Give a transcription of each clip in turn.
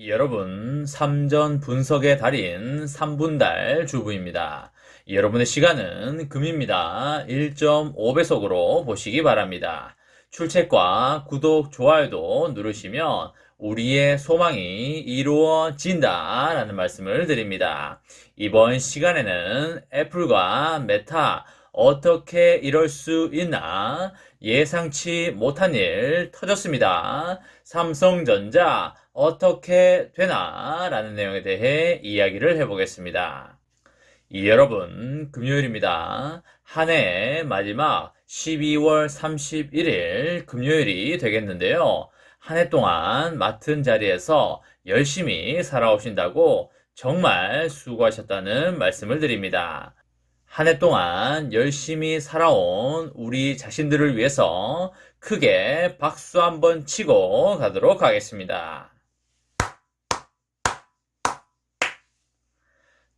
여러분, 삼전 분석의 달인 3분달 주부입니다. 여러분의 시간은 금입니다. 1.5배속으로 보시기 바랍니다. 출첵과 구독, 좋아요도 누르시면 우리의 소망이 이루어진다 라는 말씀을 드립니다. 이번 시간에는 애플과 메타 어떻게 이럴 수 있나? 예상치 못한 일 터졌습니다. 삼성전자 어떻게 되나? 라는 내용에 대해 이야기를 해보겠습니다. 여러분, 금요일입니다. 한 해의 마지막 12월 31일 금요일이 되겠는데요. 한 해 동안 맡은 자리에서 열심히 살아오신다고 정말 수고하셨다는 말씀을 드립니다. 한 해 동안 열심히 살아온 우리 자신들을 위해서 크게 박수 한번 치고 가도록 하겠습니다.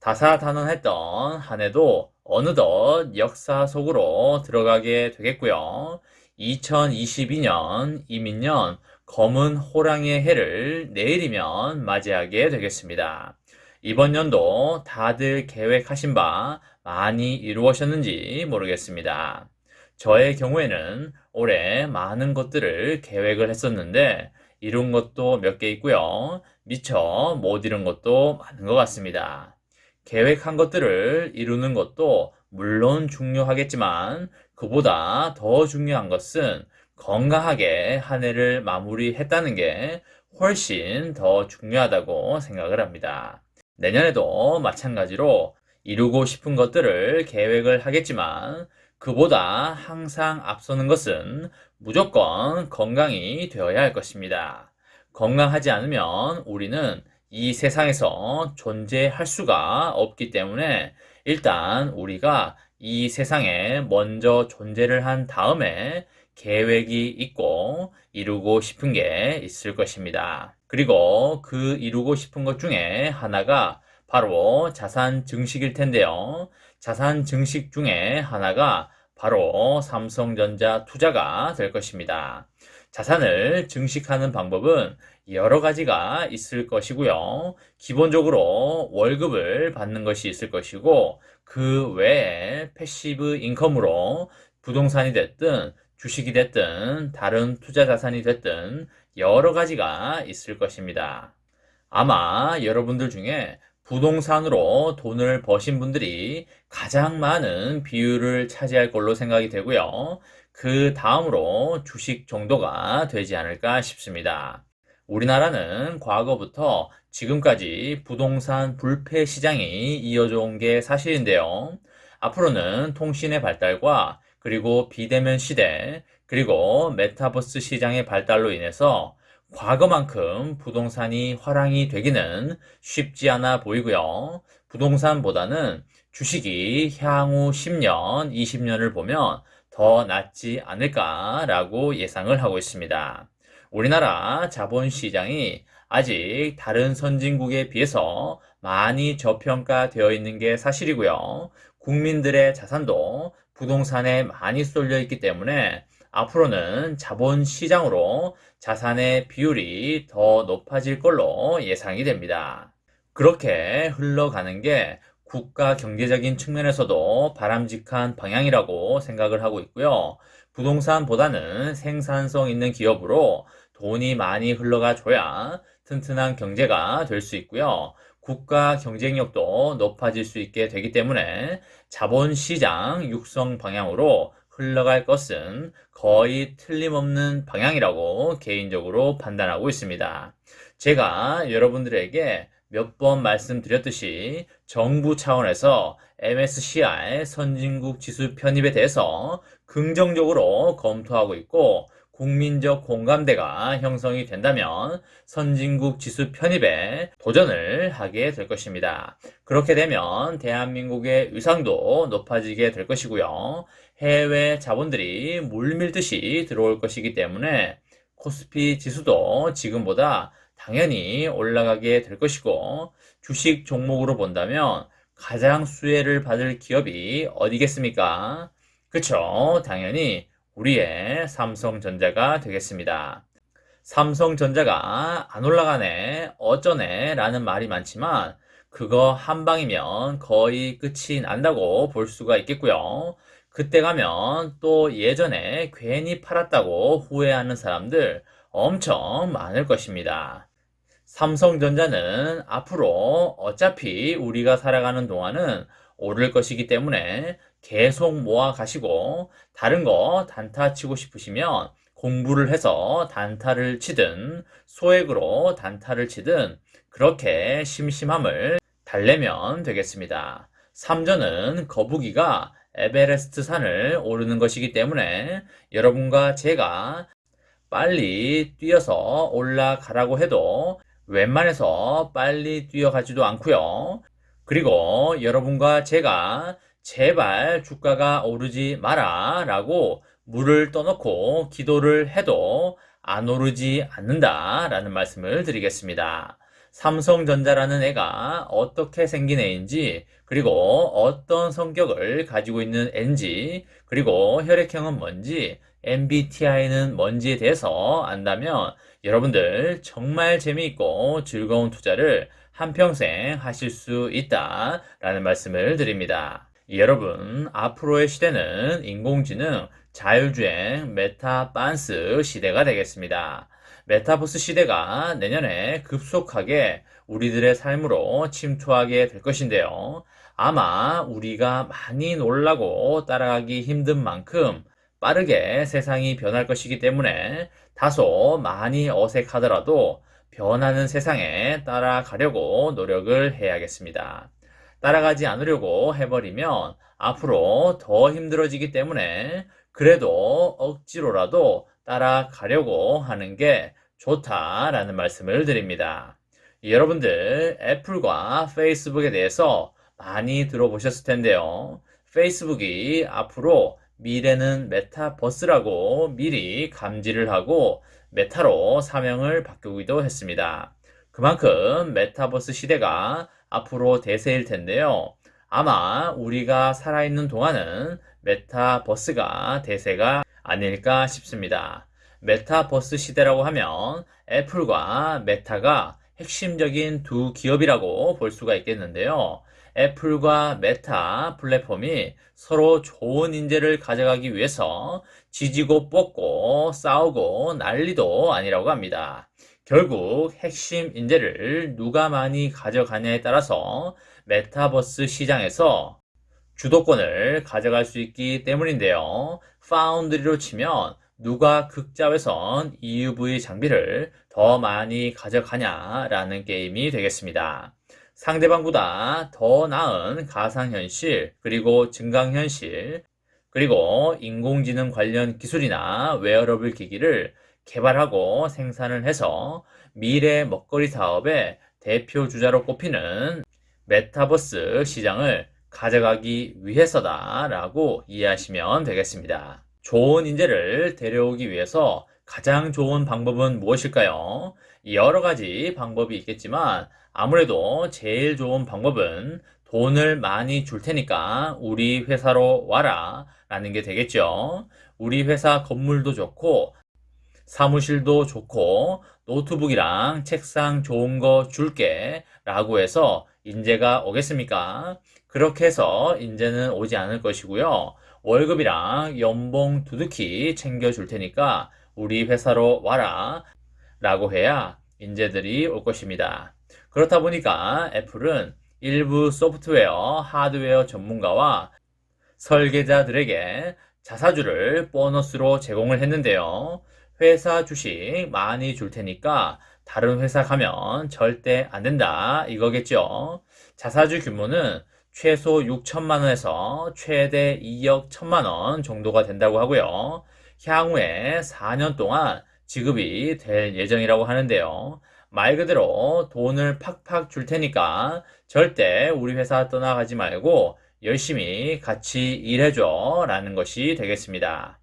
다사다난했던 한 해도 어느덧 역사 속으로 들어가게 되겠고요. 2022년 이민년 검은 호랑이의 해를 내일이면 맞이하게 되겠습니다. 이번 연도 다들 계획하신 바 많이 이루어졌는지 모르겠습니다. 저의 경우에는 올해 많은 것들을 계획을 했었는데 이룬 것도 몇 개 있고요. 미처 못 이룬 것도 많은 것 같습니다. 계획한 것들을 이루는 것도 물론 중요하겠지만 그보다 더 중요한 것은 건강하게 한 해를 마무리했다는 게 훨씬 더 중요하다고 생각을 합니다. 내년에도 마찬가지로 이루고 싶은 것들을 계획을 하겠지만 그보다 항상 앞서는 것은 무조건 건강이 되어야 할 것입니다. 건강하지 않으면 우리는 이 세상에서 존재할 수가 없기 때문에 일단 우리가 이 세상에 먼저 존재를 한 다음에 계획이 있고 이루고 싶은 게 있을 것입니다. 그리고 그 이루고 싶은 것 중에 하나가 바로 자산 증식일 텐데요. 자산 증식 중에 하나가 바로 삼성전자 투자가 될 것입니다. 자산을 증식하는 방법은 여러 가지가 있을 것이고요. 기본적으로 월급을 받는 것이 있을 것이고 그 외에 패시브 인컴으로 부동산이 됐든 주식이 됐든 다른 투자 자산이 됐든 여러 가지가 있을 것입니다. 아마 여러분들 중에 부동산으로 돈을 버신 분들이 가장 많은 비율을 차지할 걸로 생각이 되고요. 그 다음으로 주식 정도가 되지 않을까 싶습니다. 우리나라는 과거부터 지금까지 부동산 불패 시장이 이어져 온 게 사실인데요. 앞으로는 통신의 발달과 그리고 비대면 시대, 그리고 메타버스 시장의 발달로 인해서 과거만큼 부동산이 화랑이 되기는 쉽지 않아 보이고요. 부동산보다는 주식이 향후 10년, 20년을 보면 더 낫지 않을까라고 예상을 하고 있습니다. 우리나라 자본시장이 아직 다른 선진국에 비해서 많이 저평가되어 있는 게 사실이고요. 국민들의 자산도 부동산에 많이 쏠려 있기 때문에 앞으로는 자본시장으로 자산의 비율이 더 높아질 걸로 예상이 됩니다. 그렇게 흘러가는 게 국가 경제적인 측면에서도 바람직한 방향이라고 생각을 하고 있고요. 부동산보다는 생산성 있는 기업으로 돈이 많이 흘러가 줘야 튼튼한 경제가 될 수 있고요. 국가 경쟁력도 높아질 수 있게 되기 때문에 자본시장 육성 방향으로 흘러갈 것은 거의 틀림없는 방향이라고 개인적으로 판단하고 있습니다. 제가 여러분들에게 몇 번 말씀드렸듯이 정부 차원에서 MSCI 선진국 지수 편입에 대해서 긍정적으로 검토하고 있고 국민적 공감대가 형성이 된다면 선진국 지수 편입에 도전을 하게 될 것입니다. 그렇게 되면 대한민국의 위상도 높아지게 될 것이고요. 해외 자본들이 물밀듯이 들어올 것이기 때문에 코스피 지수도 지금보다 당연히 올라가게 될 것이고 주식 종목으로 본다면 가장 수혜를 받을 기업이 어디겠습니까? 그쵸? 당연히 우리의 삼성전자가 되겠습니다. 삼성전자가 안 올라가네, 어쩌네 라는 말이 많지만 그거 한 방이면 거의 끝이 난다고 볼 수가 있겠고요. 그때 가면 또 예전에 괜히 팔았다고 후회하는 사람들 엄청 많을 것입니다. 삼성전자는 앞으로 어차피 우리가 살아가는 동안은 오를 것이기 때문에 계속 모아 가시고 다른 거 단타 치고 싶으시면 공부를 해서 단타를 치든 소액으로 단타를 치든 그렇게 심심함을 달래면 되겠습니다. 삼전은 거북이가 에베레스트 산을 오르는 것이기 때문에 여러분과 제가 빨리 뛰어서 올라가라고 해도 웬만해서 빨리 뛰어가지도 않고요. 그리고 여러분과 제가 제발 주가가 오르지 마라 라고 물을 떠놓고 기도를 해도 안 오르지 않는다 라는 말씀을 드리겠습니다. 삼성전자라는 애가 어떻게 생긴 애인지, 그리고 어떤 성격을 가지고 있는 애인지, 그리고 혈액형은 뭔지, MBTI는 뭔지에 대해서 안다면 여러분들 정말 재미있고 즐거운 투자를 한평생 하실 수 있다라는 말씀을 드립니다. 여러분, 앞으로의 시대는 인공지능, 자율주행, 메타반스 시대가 되겠습니다. 메타버스 시대가 내년에 급속하게 우리들의 삶으로 침투하게 될 것인데요. 아마 우리가 많이 놀라고 따라가기 힘든 만큼 빠르게 세상이 변할 것이기 때문에 다소 많이 어색하더라도 변하는 세상에 따라가려고 노력을 해야겠습니다. 따라가지 않으려고 해버리면 앞으로 더 힘들어지기 때문에 그래도 억지로라도 따라가려고 하는 게 좋다라는 말씀을 드립니다. 여러분들 애플과 페이스북에 대해서 많이 들어보셨을 텐데요. 페이스북이 앞으로 미래는 메타버스라고 미리 감지를 하고 메타로 사명을 바꾸기도 했습니다. 그만큼 메타버스 시대가 앞으로 대세일 텐데요. 아마 우리가 살아있는 동안은 메타버스가 대세가 아닐까 싶습니다. 메타버스 시대라고 하면 애플과 메타가 핵심적인 두 기업이라고 볼 수가 있겠는데요. 애플과 메타 플랫폼이 서로 좋은 인재를 가져가기 위해서 지지고 뽑고 싸우고 난리도 아니라고 합니다. 결국 핵심 인재를 누가 많이 가져가냐에 따라서 메타버스 시장에서 주도권을 가져갈 수 있기 때문인데요. 파운드리로 치면 누가 극자외선 EUV 장비를 더 많이 가져가냐라는 게임이 되겠습니다. 상대방보다 더 나은 가상현실, 그리고 증강현실, 그리고 인공지능 관련 기술이나 웨어러블 기기를 개발하고 생산을 해서 미래 먹거리 사업의 대표 주자로 꼽히는 메타버스 시장을 가져가기 위해서다라고 이해하시면 되겠습니다. 좋은 인재를 데려오기 위해서 가장 좋은 방법은 무엇일까요? 여러 가지 방법이 있겠지만 아무래도 제일 좋은 방법은 돈을 많이 줄 테니까 우리 회사로 와라 라는 게 되겠죠. 우리 회사 건물도 좋고 사무실도 좋고 노트북이랑 책상 좋은 거 줄게 라고 해서 인재가 오겠습니까? 그렇게 해서 인재는 오지 않을 것이고요. 월급이랑 연봉 두둑히 챙겨줄 테니까 우리 회사로 와라 라고 해야 인재들이 올 것입니다. 그렇다 보니까 애플은 일부 소프트웨어, 하드웨어 전문가와 설계자들에게 자사주를 보너스로 제공을 했는데요. 회사 주식 많이 줄 테니까 다른 회사 가면 절대 안 된다 이거겠죠. 자사주 규모는 최소 6천만 원에서 최대 2억 1천만 원 정도가 된다고 하고요. 향후에 4년 동안 지급이 될 예정이라고 하는데요. 말 그대로 돈을 팍팍 줄 테니까 절대 우리 회사 떠나가지 말고 열심히 같이 일해줘 라는 것이 되겠습니다.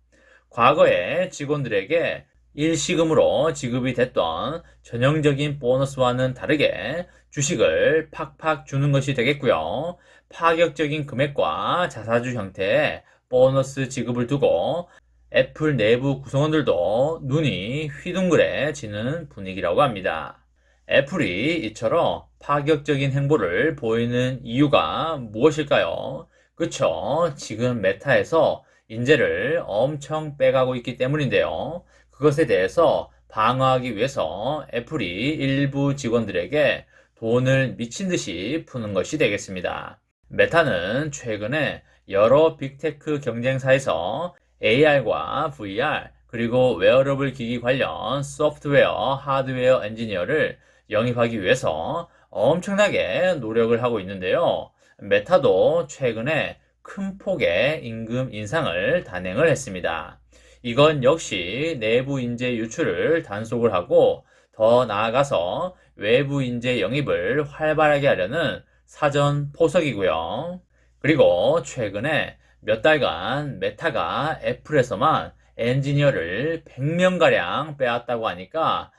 과거에 직원들에게 일시금으로 지급이 됐던 전형적인 보너스와는 다르게 주식을 팍팍 주는 것이 되겠고요. 파격적인 금액과 자사주 형태의 보너스 지급을 두고 애플 내부 구성원들도 눈이 휘둥그레지는 분위기라고 합니다. 애플이 이처럼 파격적인 행보를 보이는 이유가 무엇일까요? 그쵸? 지금 메타에서 인재를 엄청 빼가고 있기 때문인데요. 그것에 대해서 방어하기 위해서 애플이 일부 직원들에게 돈을 미친 듯이 푸는 것이 되겠습니다. 메타는 최근에 여러 빅테크 경쟁사에서 AR과 VR, 그리고 웨어러블 기기 관련 소프트웨어, 하드웨어 엔지니어를 영입하기 위해서 엄청나게 노력을 하고 있는데요. 메타도 최근에 큰 폭의 임금 인상을 단행을 했습니다. 이건 역시 내부 인재 유출을 단속을 하고 더 나아가서 외부 인재 영입을 활발하게 하려는 사전 포석이고요. 그리고 최근에 몇 달간 메타가 애플에서만 엔지니어를 100명가량 빼앗다고 하니까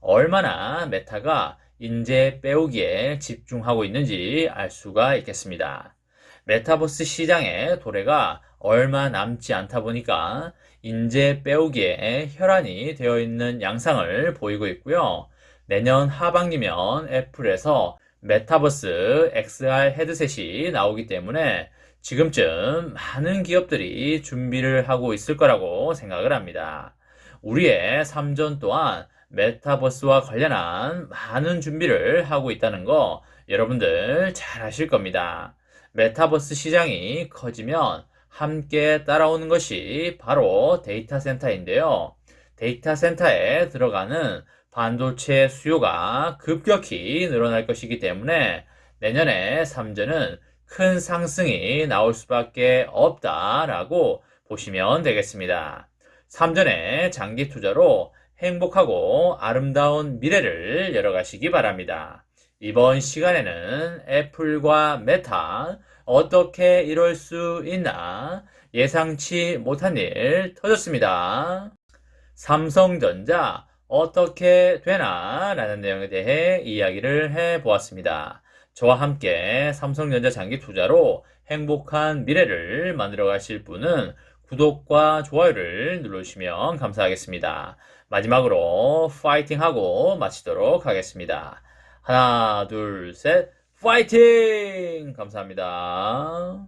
얼마나 메타가 인재 빼오기에 집중하고 있는지 알 수가 있겠습니다. 메타버스 시장의 도래가 얼마 남지 않다 보니까 인재 빼오기에 혈안이 되어 있는 양상을 보이고 있고요. 내년 하반기면 애플에서 메타버스 XR 헤드셋이 나오기 때문에 지금쯤 많은 기업들이 준비를 하고 있을 거라고 생각을 합니다. 우리의 삶전 또한 메타버스와 관련한 많은 준비를 하고 있다는 거 여러분들 잘 아실 겁니다. 메타버스 시장이 커지면 함께 따라오는 것이 바로 데이터 센터인데요. 데이터 센터에 들어가는 반도체 수요가 급격히 늘어날 것이기 때문에 내년에 삼전은 큰 상승이 나올 수밖에 없다라고 보시면 되겠습니다. 삼전의 장기 투자로 행복하고 아름다운 미래를 열어가시기 바랍니다. 이번 시간에는 애플과 메타 어떻게 이럴 수 있나 예상치 못한 일 터졌습니다. 삼성전자 어떻게 되나 라는 내용에 대해 이야기를 해보았습니다. 저와 함께 삼성전자 장기 투자로 행복한 미래를 만들어 가실 분은 구독과 좋아요를 눌러주시면 감사하겠습니다. 마지막으로 파이팅하고 마치도록 하겠습니다. 하나, 둘, 셋, 파이팅! 감사합니다.